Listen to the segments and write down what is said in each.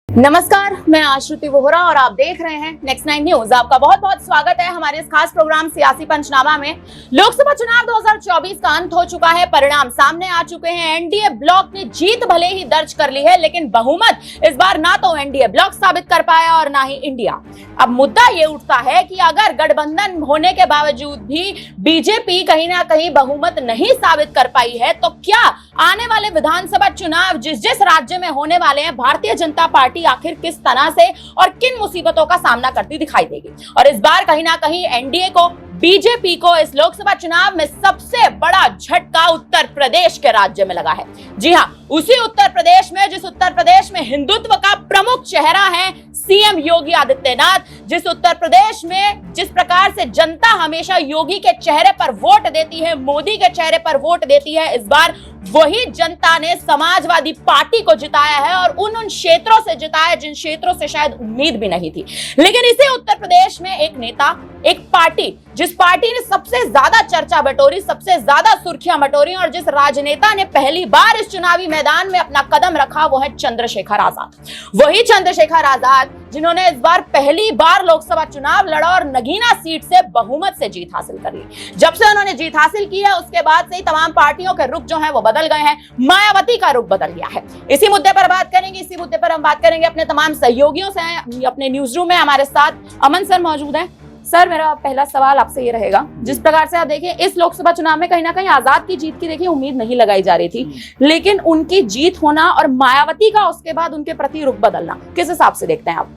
नमस्कार, मैं आश्रुति वोहरा और आप देख रहे हैं नेक्स्ट 9 न्यूज। आपका बहुत बहुत स्वागत है हमारे इस खास प्रोग्राम सियासी पंचनामा में। लोकसभा चुनाव 2024 का अंत हो चुका है, परिणाम सामने आ चुके हैं। एनडीए ब्लॉक ने जीत भले ही दर्ज कर ली है, लेकिन बहुमत इस बार ना तो एनडीए ब्लॉक साबित कर पाया और ना ही इंडिया। अब मुद्दा ये उठता है कि अगर गठबंधन होने के बावजूद भी बीजेपी कहीं ना कहीं बहुमत नहीं साबित कर पाई है, तो क्या आने वाले विधानसभा चुनाव जिस राज्य में होने वाले हैं, भारतीय जनता पार्टी आखिर किस तरह से और किन मुसीबतों का सामना करती दिखाई देगी। और इस बार कहीं ना कहीं एनडीए को, बीजेपी को इस लोकसभा चुनाव में सबसे बड़ा झटका उत्तर प्रदेश के राज्य में लगा है। जी हां, उसी उत्तर प्रदेश में, जिस उत्तर प्रदेश में हिंदुत्व का प्रमुख चेहरा है सीएम योगी आदित्यनाथ, जिस उत्तर प्रदेश में जिस प्रकार से जनता हमेशा योगी के चेहरे पर वोट देती है, मोदी के चेहरे पर वोट देती है, इस बार वही जनता ने समाजवादी पार्टी को जिताया है और उन क्षेत्रों से जिताया जिन क्षेत्रों से शायद उम्मीद भी नहीं थी। लेकिन इसी उत्तर प्रदेश में एक नेता, एक पार्टी, जिस पार्टी ने सबसे ज्यादा चर्चा बटोरी, सबसे ज्यादा सुर्खियां बटोरी और जिस राजनेता ने पहली बार इस चुनावी मैदान में अपना कदम रखा, वो है चंद्रशेखर आजाद। वही चंद्रशेखर आजाद जिन्होंने इस बार पहली बार लोकसभा चुनाव लड़ा और नगीना सीट से बहुमत से जीत हासिल कर ली। जब से उन्होंने जीत हासिल की है, उसके बाद से ही तमाम पार्टियों के रुख जो है वो बदल गए हैं। मायावती का रुख बदल गया है। इसी मुद्दे पर बात करेंगे, इसी मुद्दे पर हम बात करेंगे अपने तमाम सहयोगियों से। अपने न्यूज रूम में हमारे साथ अमन सर मौजूद हैं। सर, मेरा पहला सवाल आपसे ये रहेगा, जिस प्रकार से आप देखिए इस लोकसभा चुनाव में कहीं ना कहीं आजाद की जीत की देखिए उम्मीद नहीं लगाई जा रही थी, लेकिन उनकी जीत होना और मायावती का उसके बाद उनके प्रति रुख बदलना, किस हिसाब से देखते हैं आप?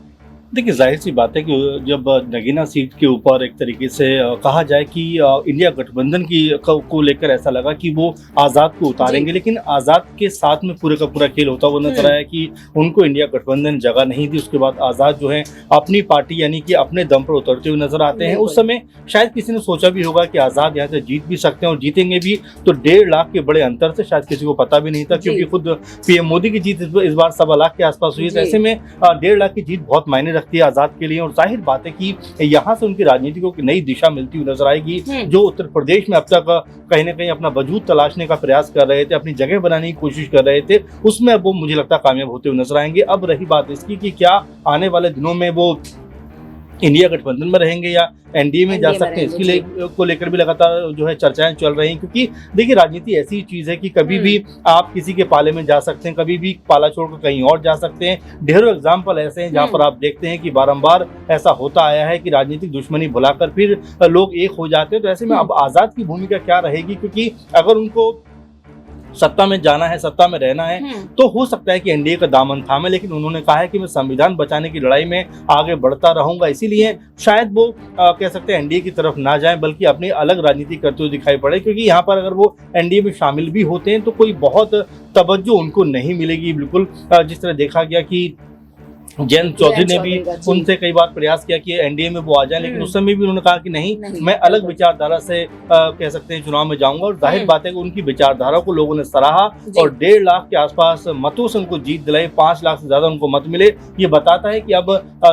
देखिए, जाहिर सी बात है कि जब नगीना सीट के ऊपर एक तरीके से कहा जाए कि इंडिया गठबंधन को लेकर ऐसा लगा कि वो आज़ाद को उतारेंगे, लेकिन आज़ाद के साथ में पूरे का पूरा खेल होता हुआ नजर आया कि उनको इंडिया गठबंधन जगह नहीं दी। उसके बाद आज़ाद जो है अपनी पार्टी यानी कि अपने दम पर उतरते हुए नजर आते हैं। उस समय शायद किसी ने सोचा भी होगा कि आज़ाद यहाँ से जीत भी सकते हैं और जीतेंगे भी, तो 1.5 लाख के बड़े अंतर से शायद किसी को पता भी नहीं था, क्योंकि खुद पीएम मोदी की जीत इस बार 1.25 लाख के आसपास हुई है। ऐसे में 1.5 लाख की जीत बहुत मायने रखती है आजाद के लिए और जाहिर बात है कि यहाँ से उनकी राजनीति को नई दिशा मिलती हुई नजर आएगी। जो उत्तर प्रदेश में अब तक कहीं ना कहीं अपना वजूद तलाशने का प्रयास कर रहे थे, अपनी जगह बनाने की कोशिश कर रहे थे, उसमें अब वो मुझे लगता है कामयाब होते हुए नजर आएंगे। अब रही बात इसकी कि क्या आने वाले दिनों में वो इंडिया गठबंधन में रहेंगे या एनडीए में जा सकते हैं, इसके को लेकर भी लगातार जो है चर्चाएं चल रही हैं। क्योंकि देखिए, राजनीति ऐसी चीज है कि कभी भी आप किसी के पाले में जा सकते हैं, कभी भी पाला छोड़कर कहीं और जा सकते हैं। ढेरों एग्जाम्पल ऐसे हैं जहां पर आप देखते हैं कि बारंबार ऐसा होता आया है कि राजनीतिक दुश्मनी भुलाकर फिर लोग एक हो जाते हैं। तो ऐसे में अब आजाद की भूमिका क्या रहेगी, क्योंकि अगर उनको सत्ता में जाना है, सत्ता में रहना है, तो हो सकता है कि एनडीए का दामन थामे, लेकिन उन्होंने कहा है कि मैं संविधान बचाने की लड़ाई में आगे बढ़ता रहूंगा। इसीलिए शायद वो कह सकते हैं एनडीए की तरफ ना जाएं, बल्कि अपनी अलग राजनीति करते हुए दिखाई पड़े। क्योंकि यहाँ पर अगर वो एनडीए में शामिल भी होते हैं तो कोई बहुत तवज्जो उनको नहीं मिलेगी। बिल्कुल जिस तरह देखा गया कि जयंत चौधरी ने भी उनसे कई बार प्रयास किया कि एनडीए में वो आ जाए, लेकिन उस समय भी उन्होंने कहा कि नहीं, मैं अलग विचारधारा से कह सकते हैं चुनाव में जाऊंगा। और जाहिर बात है कि उनकी विचारधारा को लोगों ने सराहा और 1.5 लाख के आसपास मतों से उनको जीत दिलाई। 5 लाख से ज्यादा उनको मत मिले। ये बताता है कि अब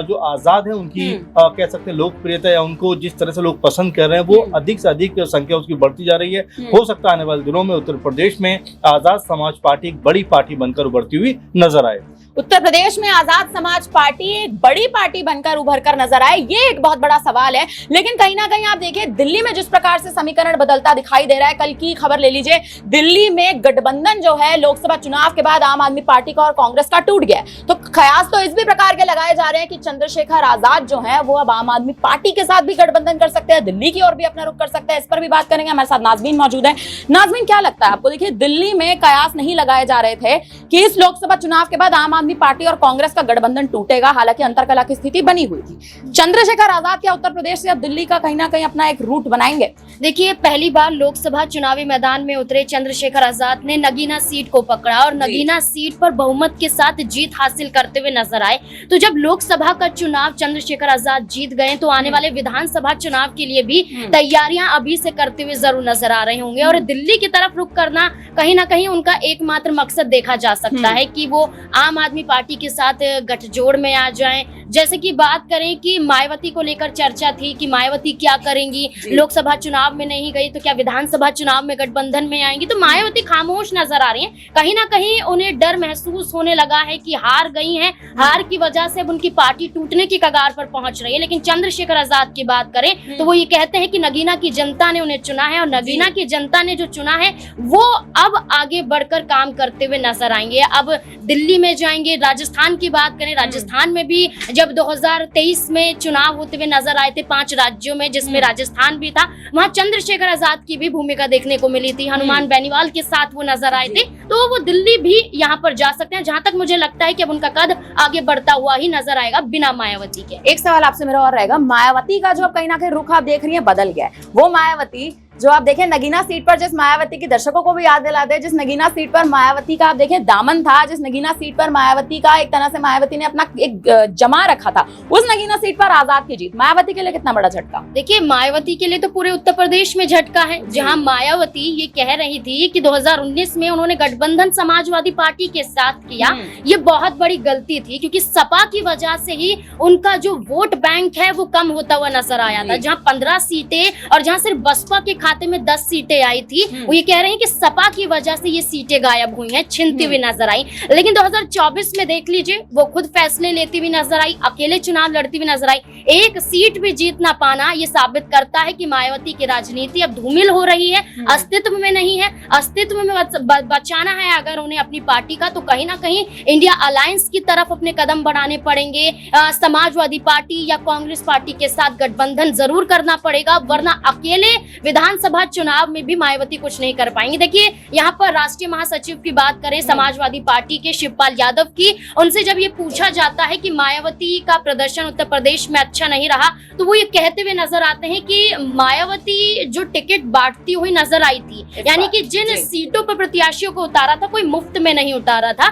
जो आजाद है उनकी कह सकते हैं लोकप्रियता या उनको जिस तरह से लोग पसंद कर रहे हैं, वो अधिक से अधिक संख्या उसकी बढ़ती जा रही है। हो सकता है आने वाले दिनों में उत्तर प्रदेश में आजाद समाज पार्टी एक बड़ी पार्टी बनकर उभरती हुई नजर आए। उत्तर प्रदेश में आजाद समाज पार्टी एक बड़ी पार्टी बनकर उभर कर नजर आए, ये एक बहुत बड़ा सवाल है। लेकिन कहीं ना कहीं आप देखिए, दिल्ली में जिस प्रकार से समीकरण बदलता दिखाई दे रहा है, कल की खबर ले लीजिए, दिल्ली में गठबंधन जो है लोकसभा चुनाव के बाद आम आदमी पार्टी का और कांग्रेस का टूट गया। तो कयास तो इस भी प्रकार के लगाए जा रहे हैं कि चंद्रशेखर आजाद जो है वो अब आम आदमी पार्टी के साथ भी गठबंधन कर सकते हैं, दिल्ली की ओर भी अपना रुख कर सकते हैं। इस पर भी बात करेंगे। हमारे साथ नाजमीन मौजूद है। नाजमीन, क्या लगता है आपको? देखिए, दिल्ली में कयास नहीं लगाए जा रहे थे कि इस लोकसभा चुनाव के बाद आम आदमी पार्टी और कांग्रेस का गठबंधन टूटेगा, हालांकि अंतरकलह की स्थिति बनी हुई थी। चंद्रशेखर आजाद क्या उत्तर प्रदेश से अब दिल्ली का कहीं ना कहीं अपना एक रूट बनाएंगे? देखिए, पहली बार लोकसभा चुनावी मैदान में उतरे चंद्रशेखर आजाद ने नगीना सीट को पकड़ा और नगीना सीट पर बहुमत के साथ जीत हासिल करते हुए नजर आए। तो जब लोकसभा का चुनाव चंद्रशेखर आजाद जीत गए, तो आने वाले विधानसभा चुनाव के लिए भी तैयारियां अभी से करते हुए जरूर नजर आ रहे होंगे। और दिल्ली की तरफ रुख करना कहीं ना कहीं उनका एकमात्र मकसद देखा जा सकता है कि वो आम आदमी पार्टी के साथ गठजोड़ में आ जाएं, जैसे कि बात करें कि मायावती को लेकर चर्चा थी कि मायावती क्या करेंगी, लोकसभा चुनाव में नहीं गई तो क्या विधानसभा चुनाव में गठबंधन में आएंगी। तो मायावती खामोश नजर आ रही हैं, कहीं ना कहीं उन्हें डर महसूस होने लगा है कि हार गई हैं, हार की वजह से अब उनकी पार्टी टूटने की कगार पर पहुंच रही है। लेकिन चंद्रशेखर आजाद की बात करें तो वो ये कहते हैं कि नगीना की जनता ने उन्हें चुना है और नगीना की जनता ने जो चुना है वो अब आगे बढ़कर काम करते हुए नजर आएंगे। अब दिल्ली में जाएंगे, राजस्थान की बात करें, राजस्थान में भी जब 2023 में चुनाव होते हुए नजर आए थे 5 राज्यों में जिसमें राजस्थान भी था, वहां चंद्रशेखर आजाद की भी भूमिका देखने को मिली थी, हनुमान बेनीवाल के साथ वो नजर आए थे। तो वो दिल्ली भी यहाँ पर जा सकते हैं, जहां तक मुझे लगता है कि अब उनका कद आगे बढ़ता हुआ ही नजर आएगा बिना मायावती के। एक सवाल आपसे मेरा और रहेगा, मायावती का जो अब कहीं ना कहीं रुख आप देख रही है बदल गया है। वो मायावती जो आप देखें नगीना सीट पर, जिस मायावती की दर्शकों को भी याद दिलाते हैं, जिस नगीना सीट पर मायावती का आप देखें दामन था, जिस नगीना सीट पर मायावती का एक तरह से मायावती ने अपना एक जमा रखा था, उस नगीना सीट पर आजाद की जीत मायावती के लिए कितना बड़ा झटका? देखिए मायावती के लिए तो पूरे उत्तर प्रदेश में झटका है, जहां मायावती ये कह रही थी कि 2019 में उन्होंने गठबंधन समाजवादी पार्टी के साथ किया, ये बहुत बड़ी गलती थी क्योंकि सपा की वजह से ही उनका जो वोट बैंक है वो कम होता हुआ नजर आया था। जहां 15 सीटें और जहां सिर्फ बसपा के खाते में 10 सीटें आई थी, वो ये कह रहे हैं कि सपा की वजह से ये सीटें गायब हुई हैं, छिनती हुई नजर आई। लेकिन 2024 में देख लीजिए वो खुद फैसले लेती हुई नजर आई, अकेले चुनाव लड़ती हुई नजर आई। एक सीट भी जीत ना पाना ये साबित करता है कि मायावती की राजनीति अब धूमिल हो रही है, अस्तित्व में नहीं है। अस्तित्व में बचाना है अगर उन्हें अपनी पार्टी का, तो कहीं ना कहीं इंडिया अलायंस की तरफ अपने कदम बढ़ाने पड़ेंगे। समाजवादी पार्टी या कांग्रेस पार्टी के साथ गठबंधन जरूर करना पड़ेगा, वरना अकेले विधानसभा चुनाव में भी मायावती कुछ नहीं कर पाएंगे। देखिए यहाँ पर राष्ट्रीय महासचिव की बात करें समाजवादी पार्टी के शिवपाल यादव की, उनसे जब ये पूछा जाता है कि मायावती का प्रदर्शन उत्तर प्रदेश में अच्छा नहीं रहा, तो वो ये कहते हुए नजर आते हैं कि मायावती जो टिकट बांटती हुई नजर आई थी, यानी कि जिन सीटों पर प्रत्याशियों को उतारा था कोई मुफ्त में नहीं उतारा था।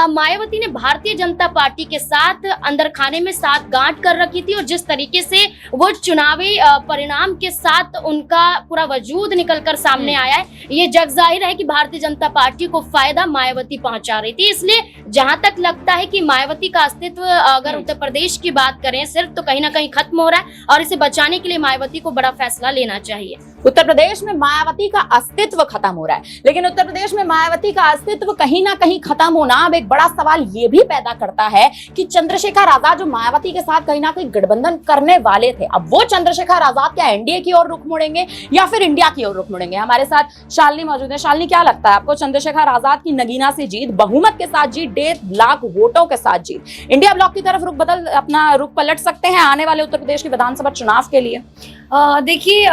मायावती ने भारतीय जनता पार्टी के साथ अंदर खाने में साथ गांठ कर रखी थी और जिस तरीके से वो चुनावी परिणाम के साथ उनका पूरा वजूद निकलकर सामने आया है, ये जग जाहिर है कि भारतीय जनता पार्टी को फायदा मायावती पहुंचा रही थी। इसलिए जहां तक लगता है कि मायावती का अस्तित्व अगर उत्तर प्रदेश की बात करें सिर्फ, तो कहीं ना कहीं खत्म हो रहा है और इसे बचाने के लिए मायावती को बड़ा फैसला लेना चाहिए। उत्तर प्रदेश में मायावती का अस्तित्व खत्म हो रहा है, लेकिन उत्तर प्रदेश में मायावती का अस्तित्व कहीं ना कहीं खत्म होना अब एक बड़ा सवाल ये भी पैदा करता है कि चंद्रशेखर आजाद जो मायावती के साथ कहीं ना कहीं गठबंधन करने वाले थे, अब वो चंद्रशेखर आजाद क्या एनडीए की ओर रुख मुड़ेंगे या फिर इंडिया की ओर रुख मुड़ेंगे? हमारे साथ शालिनी मौजूद है। शालिनी, क्या लगता है आपको, चंद्रशेखर आजाद की नगीना से जीत, बहुमत के साथ जीत, 1.5 लाख वोटों के साथ जीत, इंडिया ब्लॉक की तरफ अपना रुख पलट सकते हैं आने वाले उत्तर प्रदेश के विधानसभा चुनाव के लिए? देखिए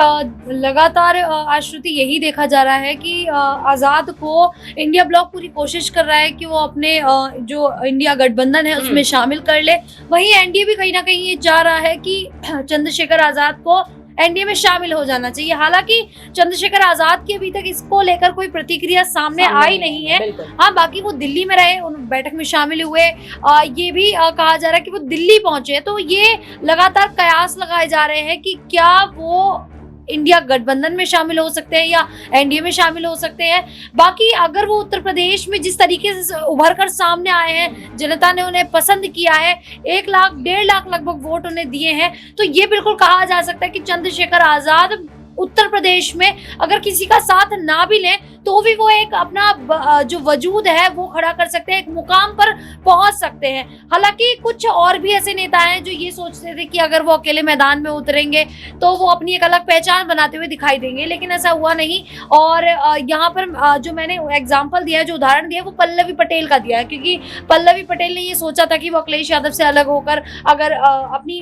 लगातार आश्रुति यही देखा जा रहा है कि आज़ाद को इंडिया ब्लॉक पूरी कोशिश कर रहा है कि वो अपने जो इंडिया गठबंधन है उसमें शामिल कर ले। वहीं एनडीए भी कहीं ना कहीं ये चाह रहा है कि चंद्रशेखर आज़ाद को एनडीए में शामिल हो जाना चाहिए। हालांकि चंद्रशेखर आजाद की अभी तक इसको लेकर कोई प्रतिक्रिया सामने आई नहीं है। हाँ, बाकी वो दिल्ली में रहे, उन बैठक में शामिल हुए, ये भी कहा जा रहा है कि वो दिल्ली पहुंचे, तो ये लगातार कयास लगाए जा रहे हैं कि क्या वो इंडिया गठबंधन में शामिल हो सकते हैं या एनडीए में शामिल हो सकते हैं। बाकी अगर वो उत्तर प्रदेश में जिस तरीके से उभर कर सामने आए हैं, जनता ने उन्हें पसंद किया है, 1 लाख 1.5 लाख लगभग वोट उन्हें दिए हैं, तो ये बिल्कुल कहा जा सकता है कि चंद्रशेखर आजाद उत्तर प्रदेश में अगर किसी का साथ ना भी लें तो भी वो एक अपना जो वजूद है वो खड़ा कर सकते हैं, एक मुकाम पर पहुंच सकते हैं। हालांकि कुछ और भी ऐसे नेता हैं जो ये सोचते थे कि अगर वो अकेले मैदान में उतरेंगे तो वो अपनी एक अलग पहचान बनाते हुए दिखाई देंगे, लेकिन ऐसा हुआ नहीं। और यहाँ पर जो मैंने एग्जाम्पल दिया है, जो उदाहरण दिया है, वो पल्लवी पटेल का दिया है, क्योंकि पल्लवी पटेल ने ये सोचा था कि वो अखिलेश यादव से अलग होकर अगर अपनी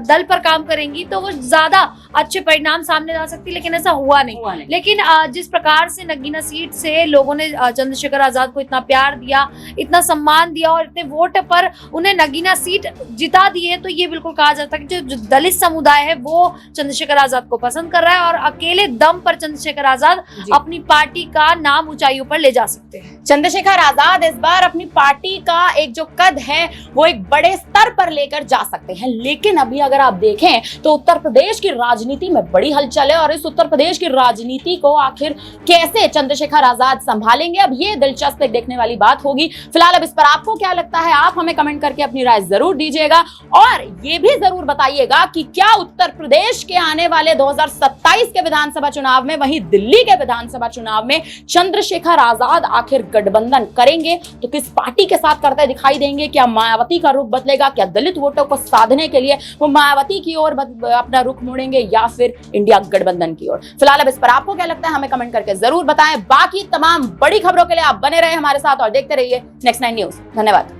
दल पर काम करेंगी तो वो ज्यादा अच्छे परिणाम सामने ला सकती, लेकिन ऐसा हुआ नहीं। लेकिन जिस प्रकार से नगीना सीट से लोगों ने चंद्रशेखर आजाद को इतना प्यार दिया, इतना सम्मान दिया और इतने वोट पर उन्हें नगीना सीट जिता दी है, तो ये बिल्कुल कहा जाता है कि जो दलित समुदाय है वो चंद्रशेखर आजाद को पसंद कर रहा है और अकेले दम पर चंद्रशेखर आजाद अपनी पार्टी का नाम ऊंचाइयों पर ले जा सकते हैं। चंद्रशेखर आजाद इस बार अपनी पार्टी का एक जो कद है वो एक बड़े स्तर पर लेकर जा सकते हैं, लेकिन अभी अगर आप देखें तो उत्तर प्रदेश की राजनीति में बड़ी हलचल है और इस उत्तर प्रदेश की राजनीति को आखिर कैसे चंद्रशेखर आजाद संभालेंगे, अब ये दिलचस्प देखने वाली बात होगी। फिलहाल अब इस पर आपको क्या लगता है, आप हमें कमेंट करके अपनी राय जरूर दीजिएगा और ये भी जरूर बताइएगा कि क्या उत्तर प्रदेश के आने वाले 2027 के विधानसभा चुनाव में, वहीं दिल्ली के विधानसभा चुनाव में चंद्रशेखर आजाद आखिर गठबंधन करेंगे तो किस पार्टी के साथ करते दिखाई देंगे? क्या मायावती का रुख बदलेगा? क्या दलित वोटों को साधने के लिए वो मायावती की ओर अपना रुख मोड़ेंगे या फिर इंडिया गठबंधन की ओर? फिलहाल अब इस पर आपको क्या लगता है हमें कमेंट करके जरूर बताएं। बाकी तमाम बड़ी खबरों के लिए आप बने रहे हमारे साथ और देखते रहिए नेक्स्ट 9 न्यूज। धन्यवाद।